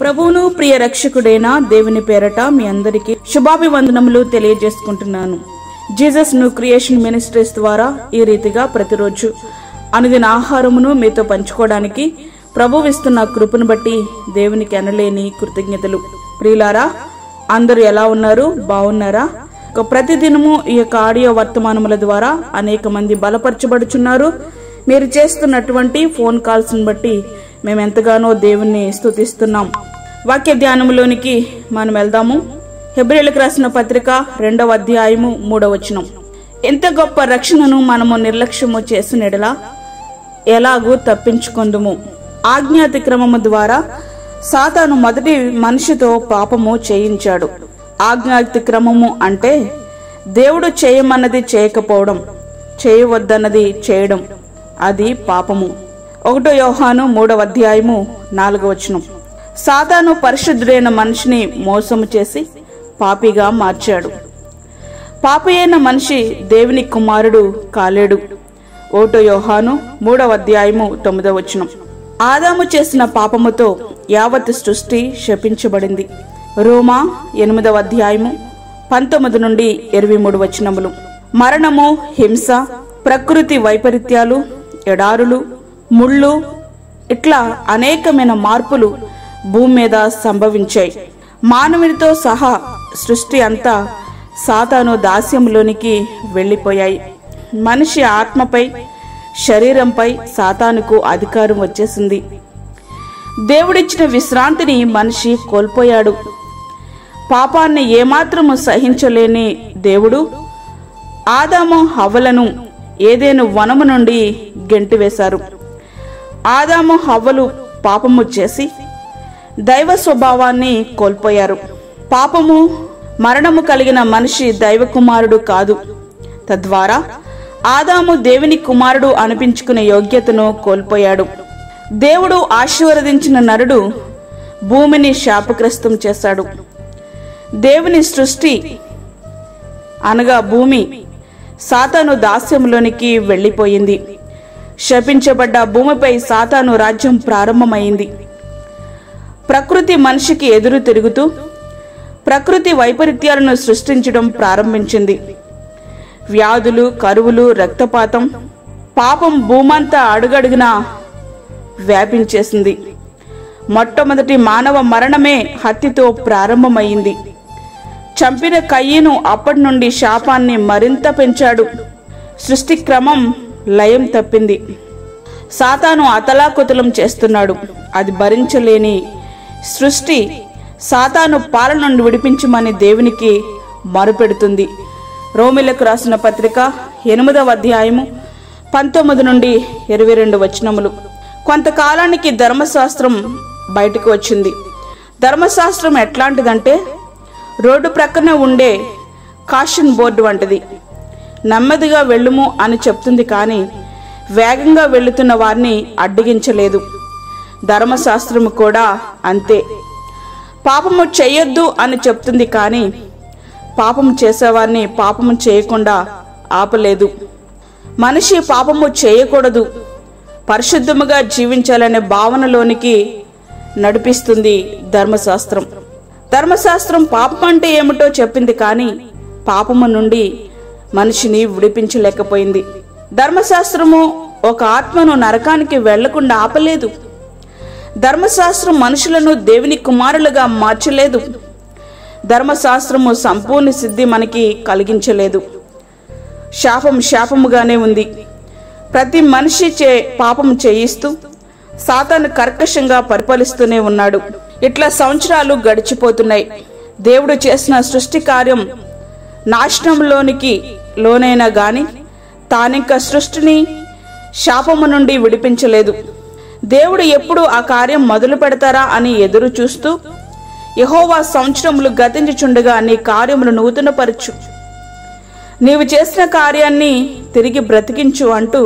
ప్రభువును ప్రియ రక్షకుడైన దేవుని పేరట మీ అందరికీ శుభాభివందనములు తెలియజేసుకుంటున్నాను. జీసస్ న్యూ క్రియేషన్ మినిస్ట్రీస్ ద్వారా ఈ రీతిగా ప్రతిరోజు అనుదిన ఆహారమును మీతో పంచుకోవడానికి ప్రభువు ఇస్తున్న కృపను బట్టి దేవునికి ఎనలేని కృతజ్ఞతలు. ప్రియులారా, అందరూ ఎలా ఉన్నారు? బాగున్నారా? ప్రతిదినము ఈ యొక్క ఆడియో వర్తమానముల ద్వారా అనేక మంది బలపరచబడుచున్నారు. మీరు చేస్తున్నటువంటి ఫోన్ కాల్స్ బట్టి మేము ఎంతగానో దేవుణ్ణి స్తుతిస్తున్నాం. వాక్య ధ్యానములోనికి మనం వెళ్దాము. హెబ్రీయులకు రాసిన పత్రిక 2వ అధ్యాయము 3వ వచనం. ఎంత గొప్ప రక్షణను మనము నిర్లక్ష్యము చేసిన ఎడలా ఎలాగూ తప్పించుకొందుము. ఆజ్ఞాతిక్రమము ద్వారా సాతాను మొదటి మనిషితో పాపము చేయించాడు. ఆజ్ఞాతిక్రమము అంటే దేవుడు చేయమన్నది చేయకపోవడం, చేయవద్దన్నది చేయడం, అది పాపము. 1 యోహాను 3వ అధ్యాయము 4వ వచనం. సాతాను పరిశుద్ధుడైన మనిషిని మోసము చేసి పాపిగా మార్చాడు. పాపి అయిన మనిషి దేవుని కుమారుడు కాలేడు. 1 యోహాను 3వ అధ్యాయము 9వ వచనం. ఆదాము చేసిన పాపముతో యావత్ సృష్టి శపించబడింది. రోమా 8వ అధ్యాయము 19 నుండి 23 వచనములు. మరణము, హింస, ప్రకృతి వైపరీత్యాలు, ఎడారులు, ముళ్ళు, ఇట్లా అనేకమైన మార్పులు భూమి మీద సంభవించాయి. మానవునితో సహా సృష్టి అంతా సాతాను దాస్యంలోనికి వెళ్ళిపోయాయి. మనిషి ఆత్మపై, శరీరంపై సాతానుకు అధికారం వచ్చేసింది. దేవుడిచ్చిన విశ్రాంతిని మనిషి కోల్పోయాడు. పాపాన్ని ఏమాత్రము సహించలేని దేవుడు ఆదాము హవ్వలను ఏదెను వనము నుండి గెంటివేశారు. ఆదాము హవ్వలు పాపము చేసి దైవ స్వభావాన్ని కోల్పోయారు. పాపము, మరణము కలిగిన మనిషి దైవ కుమారుడు కాదు. తద్వారా ఆదాము దేవుని కుమారుడు అనిపించుకునే యోగ్యతను కోల్పోయాడు. దేవుడు ఆశీర్వదించిన నరుడు భూమిని శాపగ్రస్తం చేశాడు. దేవుని సృష్టి అనగా భూమి సాతాను దాస్యంలోనికి వెళ్ళిపోయింది. శపించబడ్డ భూమిపై సాతాను రాజ్యం ప్రారంభమైంది. ప్రకృతి మనిషికి ఎదురు తిరుగుతూ ప్రకృతి వైపరీత్యాలను సృష్టించడం ప్రారంభించింది. వ్యాధులు, కరువులు, రక్తపాతం, పాపం భూమంతా అడుగడుగునా వ్యాపించేసింది. మొట్టమొదటి మానవ మరణమే హత్యతో ప్రారంభమైంది. చంపిన కయ్యను అప్పటి నుండి శాపాన్ని మరింత పెంచాడు. సృష్టి క్రమం లయం తప్పింది. సాతాను అతలాకుతలం చేస్తున్నాడు. అది భరించలేని సృష్టి సాతాను పాలన నుండి విడిపించమని దేవునికి మొరపెడుతుంది. రోమీయులకు రాసిన పత్రిక 8వ అధ్యాయము 19 నుండి 22 వచనములు. కొంతకాలానికి ధర్మశాస్త్రం బయటకు వచ్చింది. ధర్మశాస్త్రం ఎట్లాంటిదంటే రోడ్డు ప్రక్కన ఉండే కాషన్ బోర్డు వంటిది. నెమ్మదిగా వెళ్ళుము అని చెప్తుంది, కానీ వేగంగా వెళుతున్న వారిని అడ్డగించలేదు. ధర్మశాస్త్రము కూడా అంతే. పాపము చేయొద్దు అని చెప్తుంది, కానీ పాపము చేసేవారిని పాపము చేయకుండా ఆపలేదు. మనిషి పాపము చేయకూడదు, పరిశుద్ధముగా జీవించాలనే భావనలోనికి నడిపిస్తుంది ధర్మశాస్త్రం. ధర్మశాస్త్రం పాపం అంటే ఏమిటో చెప్పింది, కానీ పాపము నుండి మనిషిని విడిపించలేకపోయింది. ధర్మశాస్త్రము ఒక ఆత్మను నరకానికి వెళ్లకుండా ఆపలేదు. ధర్మశాస్త్రం మనుషులను దేవుని కుమారులుగా మార్చలేదు. ధర్మశాస్త్రము సంపూర్ణ సిద్ధి మనకి కలిగించలేదు. శాపముగానే ఉంది. ప్రతి మనిషి పాపం చేయిస్తూ సాతాను కర్కశంగా పరిపాలిస్తూనే ఉన్నాడు. ఇట్లా సంవత్సరాలు గడిచిపోతున్నాయి. దేవుడు చేసిన సృష్టి కార్యం నాశనంలోనికి లోనైనా గాని తానింక సృష్టిని శాపము నుండి విడిపించలేదు. దేవుడు ఎప్పుడు ఆ కార్యం మొదలు పెడతారా అని ఎదురు చూస్తూ, యెహోవా సంవత్సరములు గతించుచుండగా నీ కార్యములు నూతనపరచు, నీవు చేసిన కార్యాన్ని తిరిగి బ్రతికించు అంటూ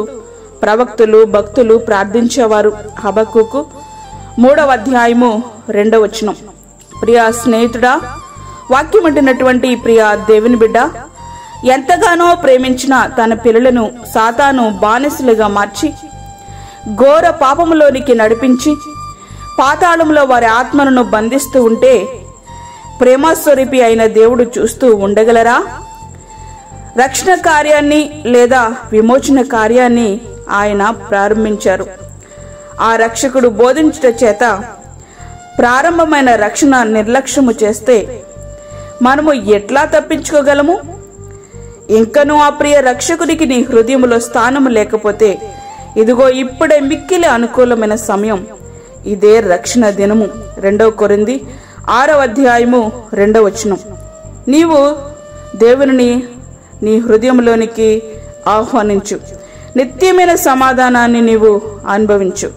ప్రవక్తలు, భక్తులు ప్రార్థించేవారు. హబక్కూకు 3వ అధ్యాయము 2వ వచనం. ప్రియా స్నేహితుడా, వాక్యమంటున్నటువంటి ప్రియా దేవుని బిడ్డ, ఎంతగానో ప్రేమించిన తన పిల్లలను సాతాను బానిసలుగా మార్చి ఘోర పాపములోనికి నడిపించి పాతాళంలో వారి ఆత్మలను బంధిస్తూ ఉంటే ప్రేమస్వరూపి అయిన దేవుడు చూస్తూ ఉండగలరా? రక్షణ కార్యాన్ని లేదా విమోచన కార్యాన్ని ఆయన ప్రారంభించారు. ఆ రక్షకుడు బోధించుట చేత ప్రారంభమైన రక్షణ నిర్లక్ష్యము చేస్తే మనము ఎట్లా తప్పించుకోగలము? ఇంకనూ ఆ ప్రియ రక్షకుడికి నీ హృదయములో స్థానము లేకపోతే ఇదిగో ఇప్పుడే మిక్కిలి అనుకూలమైన సమయం. ఇదే రక్షణ దినము. 2 కొరింథీ 6వ అధ్యాయము 2వ వచనం. నీవు దేవుని నీ హృదయంలోనికి ఆహ్వానించు. నిత్యమైన సమాధానాన్ని నీవు అనుభవించు.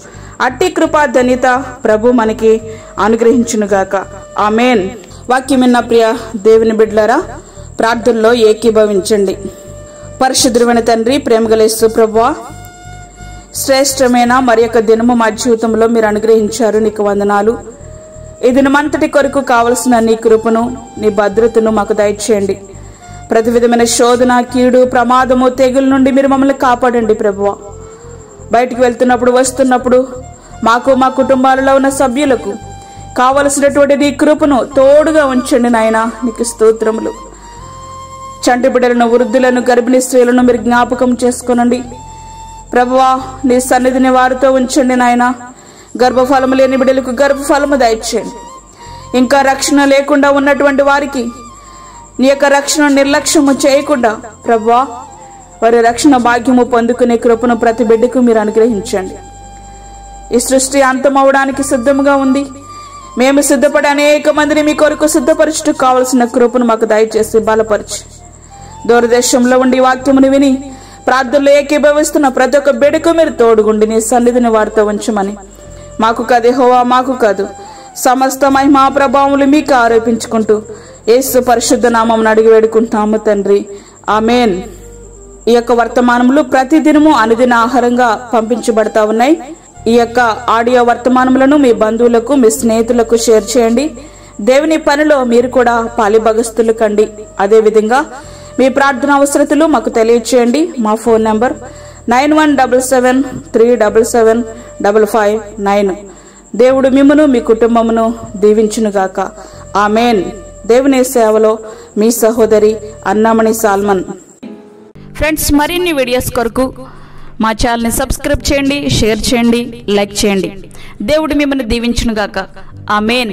అట్టి కృపా ధన్యత ప్రభు మనకి అనుగ్రహించునుగాక. ఆమేన్. వాక్యం విన్న ప్రియ దేవుని బిడ్డలారా, ప్రార్థనలో ఏకీభవించండి. పరిశుద్ధుడైన తండ్రి, ప్రేమగల యేసు ప్రభువా, శ్రేష్టమైన మరి యొక్క దినము మా జీవితంలో మీరు అనుగ్రహించారు. నీకు వందనాలు. ఈ దినమంతటి కొరకు కావలసిన నీ కృపను, నీ భద్రతను మాకు దయచేయండి. ప్రతి విధమైన శోధన, కీడు, ప్రమాదము, తెగుల నుండి మీరు మమ్మల్ని కాపాడండి ప్రభువా. బయటికి వెళ్తున్నప్పుడు, వస్తున్నప్పుడు మాకు, మా కుటుంబాలలో ఉన్న సభ్యులకు కావలసినటువంటి నీ కృపను తోడుగా ఉంచండి నాయనా. నీకు స్తోత్రములు. చంటి బిడ్డలను, వృద్ధులను, గర్భిణీ స్త్రీలను మీరు జ్ఞాపకం చేసుకోనండి ప్రభువా. నీ సన్నిధిని వారితో ఉంచండి నాయన. గర్భఫలము లేని బిడ్డలకు గర్భఫలము దయచేయండి. ఇంకా రక్షణ లేకుండా ఉన్నటువంటి వారికి నీ యొక్క రక్షణ నిర్లక్ష్యము చేయకుండా ప్రభువా, వారి రక్షణ భాగ్యము పొందుకునే కృపను ప్రతి బిడ్డకు మీరు అనుగ్రహించండి. ఈ సృష్టి అంతమవడానికి సిద్ధంగా ఉంది. మేము సిద్ధపడి అనేక మందిని మీ కొరకు సిద్ధపరచుటకు కావలసిన కృపను మాకు దయచేసి బలపరిచి, దూరదేశంలో ఉండి వాక్యమును విని ప్రార్థనలో ఏకీభవిస్తున్న ప్రతి ఒక్క బిడ్డకు మీరు తోడుగుండి నీ సన్నిధిని వారితో ఉంచమని, మాకు కాదు యెహోవా, మాకు కాదు, సమస్త మహిమా ప్రభావములు మీకు ఆరోపించుకుంటూ యేసు పరిశుద్ధ నామమున అడిగి వేడుకుంటున్నాము తండ్రి. ఆమేన్. ఈ యొక్క వర్తమానములు ప్రతిదినము అనుదిన ఆహారంగా పంపించబడతా ఉన్నాయి. ఈ యొక్క ఆడియో వర్తమానములను మీ బంధువులకు, మీ స్నేహితులకు షేర్ చేయండి. దేవుని పనిలో మీరు కూడా పాలిభాగస్తులు కండి. అదేవిధంగా మీ ప్రార్థన అవసరతలు మాకు తెలియచేయండి. మా ఫోన్ నంబర్ 9177377559. దేవుడు మిమ్మును, మీ కుటుంబమును దీవించునుగాక. ఆమేన్. దేవుని సేవలో మీ సహోదరి అన్నామణి సాల్మన్. ఫ్రెండ్స్, మరిన్ని వీడియోస్ కొరకు మా ఛానల్ని సబ్స్క్రైబ్ చేయండి, షేర్ చేయండి, లైక్ చేయండి. దేవుడు మిమ్మల్ని దీవించునుగాక. ఆమేన్.